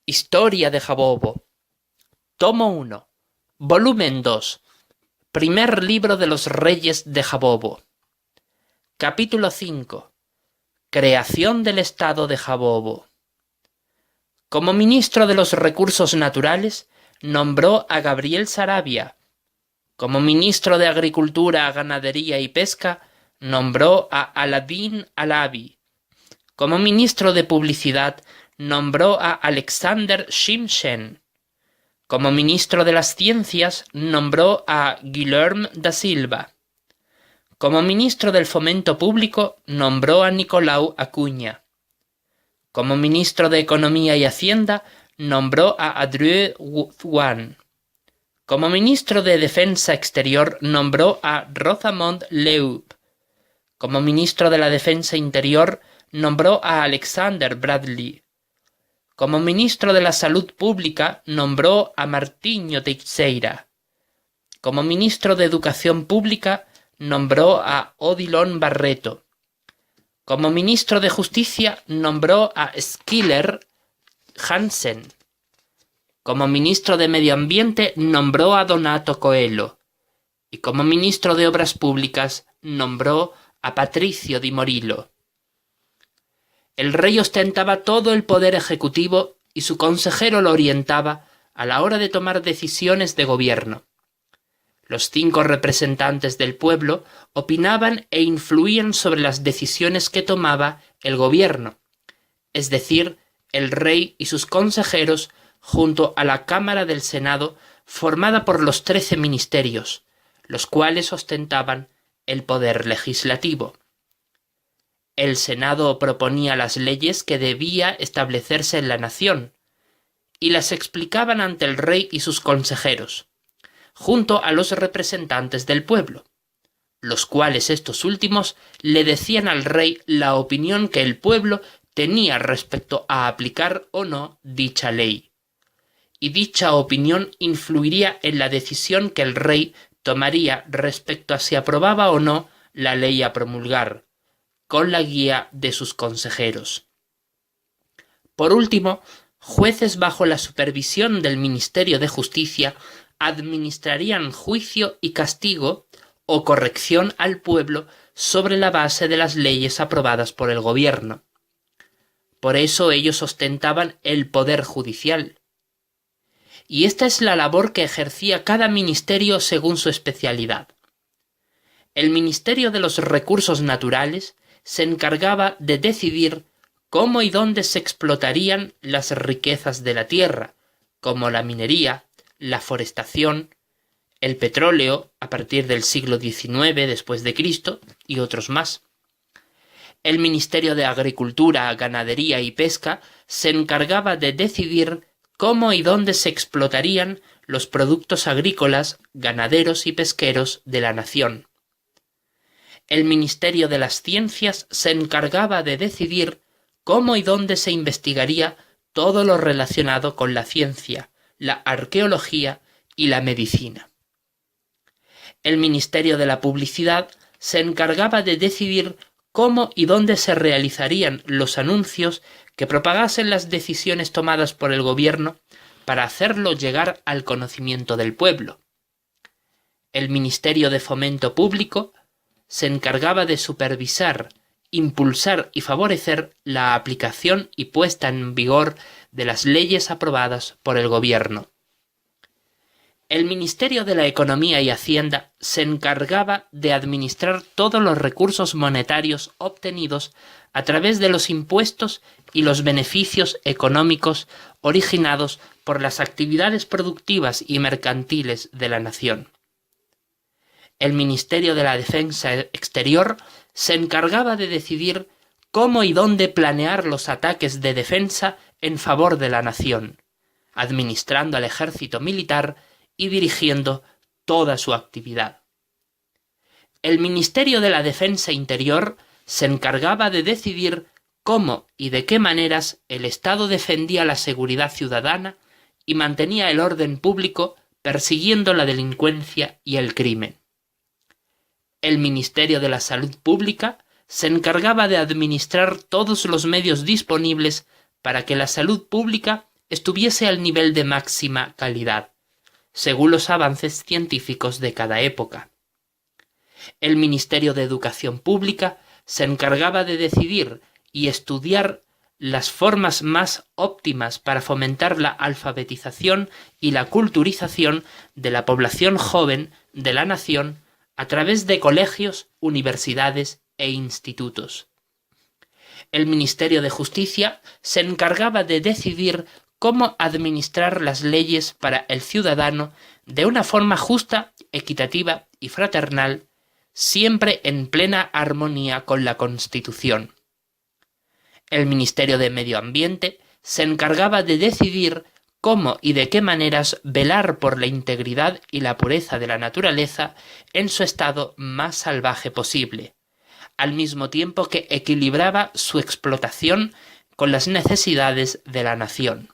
Historia de Jabobo. Tomo 1. Volumen 2. Primer libro de los reyes de Jabobo. Capítulo 5. Creación del estado de Jabobo. Como ministro de los recursos naturales, nombró a Gabriel Sarabia. Como ministro de Agricultura, Ganadería y Pesca, nombró a Aladín Alavi. Como ministro de Publicidad, nombró a Alexander Shimshen. Como ministro de las Ciencias, nombró a Guilherme da Silva. Como ministro del Fomento Público, nombró a Nicolau Acuña. Como ministro de Economía y Hacienda, nombró a Adrien Juan. Como ministro de Defensa Exterior, nombró a Rosamond Leub. Como ministro de la Defensa Interior, nombró a Alexander Bradley. Como ministro de la Salud Pública, nombró a Martinho Teixeira. Como ministro de Educación Pública, nombró a Odilon Barreto. Como ministro de Justicia, nombró a Schiller Hansen. Como ministro de Medio Ambiente, nombró a Donato Coelho. Y como ministro de Obras Públicas, nombró a Patricio Di Morillo. El rey ostentaba todo el poder ejecutivo y su consejero lo orientaba a la hora de tomar decisiones de gobierno. Los 5 representantes del pueblo opinaban e influían sobre las decisiones que tomaba el gobierno, es decir, el rey y sus consejeros junto a la Cámara del Senado formada por los 13 ministerios, los cuales ostentaban el poder legislativo. El Senado proponía las leyes que debía establecerse en la nación, y las explicaban ante el rey y sus consejeros, junto a los representantes del pueblo, los cuales estos últimos le decían al rey la opinión que el pueblo tenía respecto a aplicar o no dicha ley, y dicha opinión influiría en la decisión que el rey tomaría respecto a si aprobaba o no la ley a promulgar, con la guía de sus consejeros. Por último, jueces bajo la supervisión del Ministerio de Justicia administrarían juicio y castigo o corrección al pueblo sobre la base de las leyes aprobadas por el gobierno. Por eso ellos ostentaban el poder judicial. Y esta es la labor que ejercía cada ministerio según su especialidad. El Ministerio de los Recursos Naturales se encargaba de decidir cómo y dónde se explotarían las riquezas de la tierra, como la minería, la forestación, el petróleo a partir del siglo XIX después de Cristo y otros más. El Ministerio de Agricultura, Ganadería y Pesca se encargaba de decidir cómo y dónde se explotarían los productos agrícolas, ganaderos y pesqueros de la nación. El Ministerio de las Ciencias se encargaba de decidir cómo y dónde se investigaría todo lo relacionado con la ciencia, la arqueología y la medicina. El Ministerio de la Publicidad se encargaba de decidir cómo y dónde se realizarían los anuncios que propagasen las decisiones tomadas por el gobierno para hacerlo llegar al conocimiento del pueblo. El Ministerio de Fomento Público se encargaba de supervisar, impulsar y favorecer la aplicación y puesta en vigor de las leyes aprobadas por el gobierno. El Ministerio de la Economía y Hacienda se encargaba de administrar todos los recursos monetarios obtenidos a través de los impuestos y los beneficios económicos originados por las actividades productivas y mercantiles de la nación. El Ministerio de la Defensa Exterior se encargaba de decidir cómo y dónde planear los ataques de defensa en favor de la nación, administrando al ejército militar y dirigiendo toda su actividad. El Ministerio de la Defensa Interior se encargaba de decidir cómo y de qué maneras el Estado defendía la seguridad ciudadana y mantenía el orden público persiguiendo la delincuencia y el crimen. El Ministerio de la Salud Pública se encargaba de administrar todos los medios disponibles para que la salud pública estuviese al nivel de máxima calidad, según los avances científicos de cada época. El Ministerio de Educación Pública se encargaba de decidir y estudiar las formas más óptimas para fomentar la alfabetización y la culturización de la población joven de la nación a través de colegios, universidades e institutos. El Ministerio de Justicia se encargaba de decidir cómo administrar las leyes para el ciudadano de una forma justa, equitativa y fraternal, siempre en plena armonía con la Constitución. El Ministerio de Medio Ambiente se encargaba de decidir cómo y de qué maneras velar por la integridad y la pureza de la naturaleza en su estado más salvaje posible, al mismo tiempo que equilibraba su explotación con las necesidades de la nación.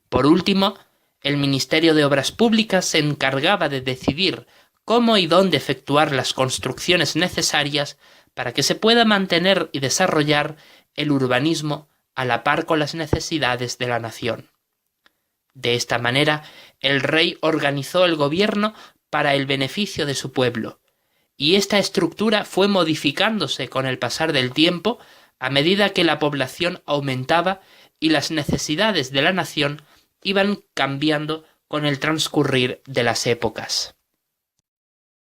Por último, el Ministerio de Obras Públicas se encargaba de decidir cómo y dónde efectuar las construcciones necesarias para que se pueda mantener y desarrollar el urbanismo a la par con las necesidades de la nación. De esta manera, el rey organizó el gobierno para el beneficio de su pueblo, y esta estructura fue modificándose con el pasar del tiempo a medida que la población aumentaba y las necesidades de la nación iban cambiando con el transcurrir de las épocas.